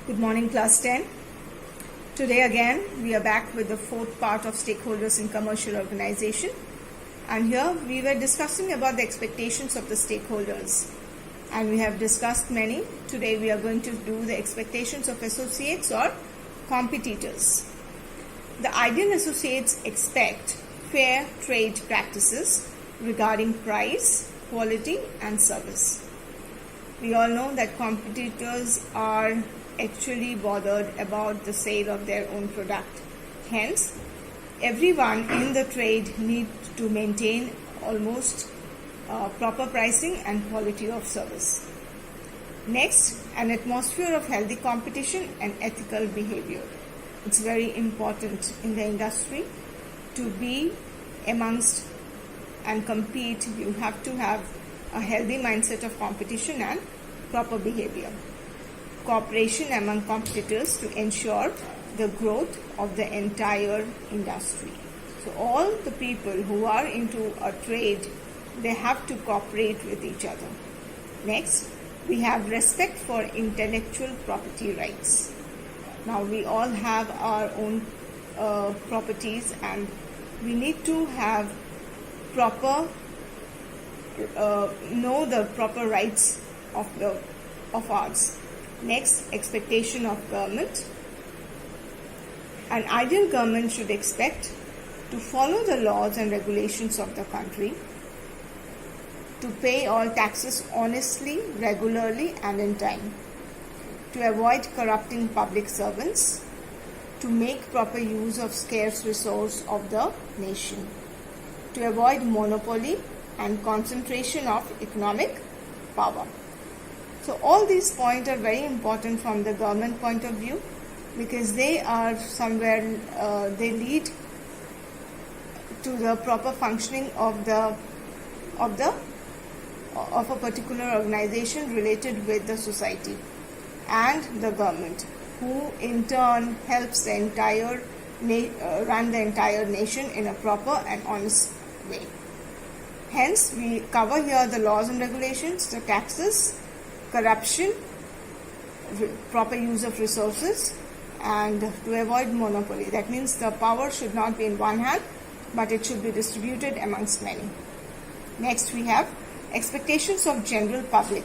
Good morning, class 10. Today again we are back with the fourth part of stakeholders in commercial organization, and here we were discussing about the expectations of the stakeholders, and we have discussed many. Today we are going to do the expectations of associates or competitors. The ideal associates expect fair trade practices regarding price, quality and service. We all know that competitors are actually bothered about the sale of their own product. Hence, everyone in the trade needs to maintain almost proper pricing and quality of service. Next, an atmosphere of healthy competition and ethical behavior. It's very important in the industry to be amongst and compete. You have to have a healthy mindset of competition and proper behavior. Cooperation among competitors to ensure the growth of the entire industry. So all the people who are into a trade, they have to cooperate with each other. Next, we have respect for intellectual property rights. Now we all have our own properties, and we need to have know the proper rights of ours. Next, expectation of government. An ideal government should expect to follow the laws and regulations of the country, to pay all taxes honestly, regularly and in time, to avoid corrupting public servants, to make proper use of scarce resource of the nation, to avoid monopoly and concentration of economic power. So all these points are very important from the government point of view, because they are somewhere they lead to the proper functioning of a particular organization related with the society and the government, who in turn helps the entire run the entire nation in a proper and honest way. Hence, we cover here the laws and regulations, the taxes, corruption, proper use of resources, and to avoid monopoly. That means the power should not be in one hand, but it should be distributed amongst many. Next, we have expectations of general public.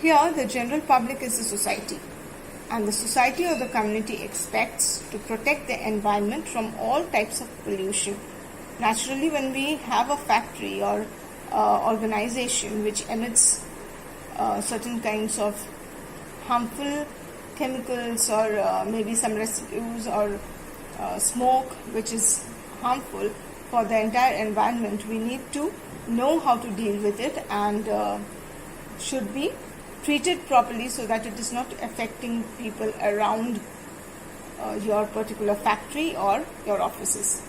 Here, the general public is the society, and the society or the community expects to protect the environment from all types of pollution. Naturally, when we have a factory or organization which emits certain kinds of harmful chemicals or maybe some residues or smoke which is harmful for the entire environment, we need to know how to deal with it, and should be treated properly so that it is not affecting people around your particular factory or your offices.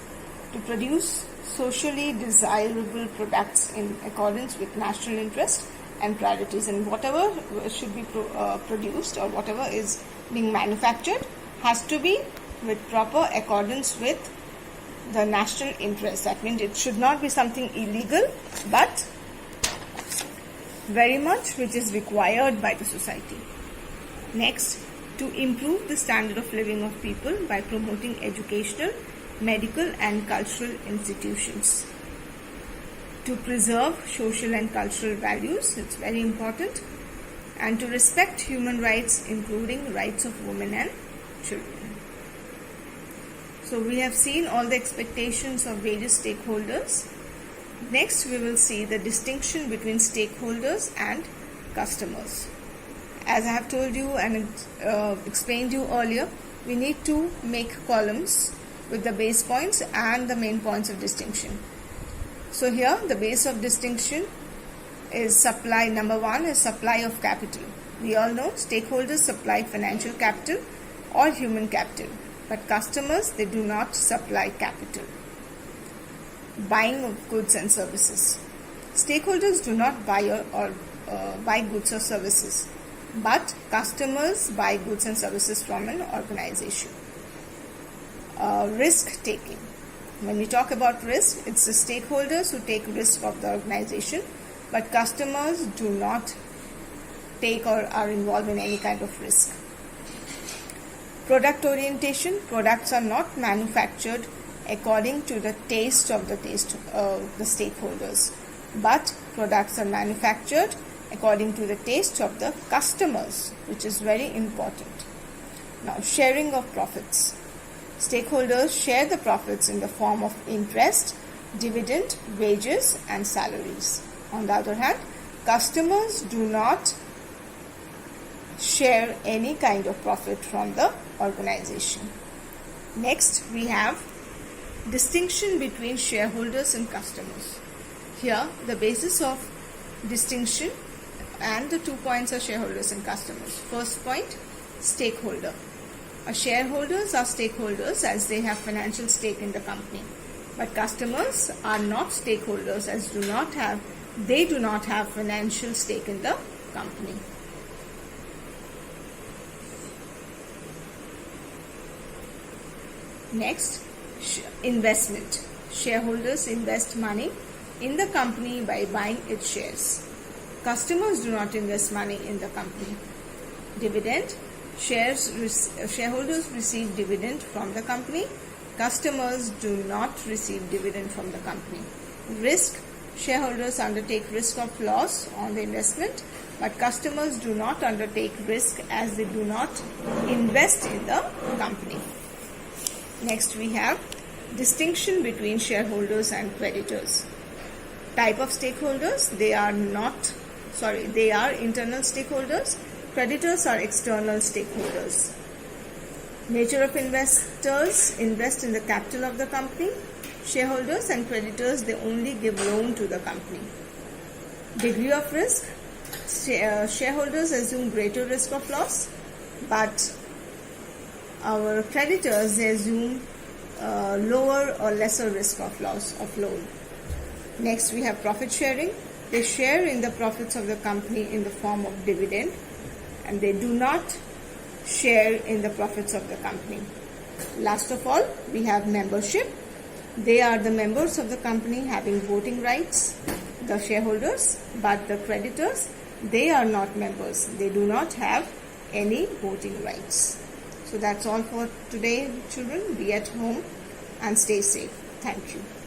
To produce socially desirable products in accordance with national interest and priorities, and whatever should be produced or whatever is being manufactured has to be with proper accordance with the national interest. That means it should not be something illegal, but very much which is required by the society. Next, to improve the standard of living of people by promoting educational, medical and cultural institutions. To preserve social and cultural values, it's very important, and to respect human rights, including rights of women and children. So we have seen all the expectations of various stakeholders. Next, we will see the distinction between stakeholders and customers. As I have told you and explained you earlier, we need to make columns with the base points and the main points of distinction. So here the base of distinction is supply. Number one is supply of capital. We all know stakeholders supply financial capital or human capital, but customers, they do not supply capital. Buying of goods and services. Stakeholders do not buy or buy goods or services, but customers buy goods and services from an organization. Risk taking. When we talk about risk, it's the stakeholders who take risk of the organization, but customers do not take or are involved in any kind of risk. Product orientation. Products are not manufactured according to the taste of the stakeholders, but products are manufactured according to the taste of the customers, which is very important. Now, sharing of profits. Stakeholders share the profits in the form of interest, dividend, wages, and salaries. On the other hand, customers do not share any kind of profit from the organization. Next, we have distinction between shareholders and customers. Here, the basis of distinction and the 2 points are shareholders and customers. First point, stakeholder. Shareholders are stakeholders as they have financial stake in the company, but customers are not stakeholders as they do not have financial stake in the company. Next, investment. Shareholders invest money in the company by buying its shares. Customers do not invest money in the company. Dividend. Shareholders receive dividend from the company. Customers do not receive dividend from the company. Risk. Shareholders undertake risk of loss on the investment, but customers do not undertake risk as they do not invest in the company. Next, we have distinction between shareholders and creditors. Type of stakeholders. They are internal stakeholders. Creditors are external stakeholders. Nature of investors. Invest in the capital of the company. Shareholders and creditors, they only give loan to the company. Degree of risk. Shareholders assume greater risk of loss, but our creditors, they assume lower or lesser risk of loss of loan. Next, we have profit sharing. They share in the profits of the company in the form of dividend, and they do not share in the profits of the company. Last of all, we have membership. They are the members of the company having voting rights, the shareholders, but the creditors, they are not members. They do not have any voting rights. So that's all for today, children. Be at home and stay safe. Thank you.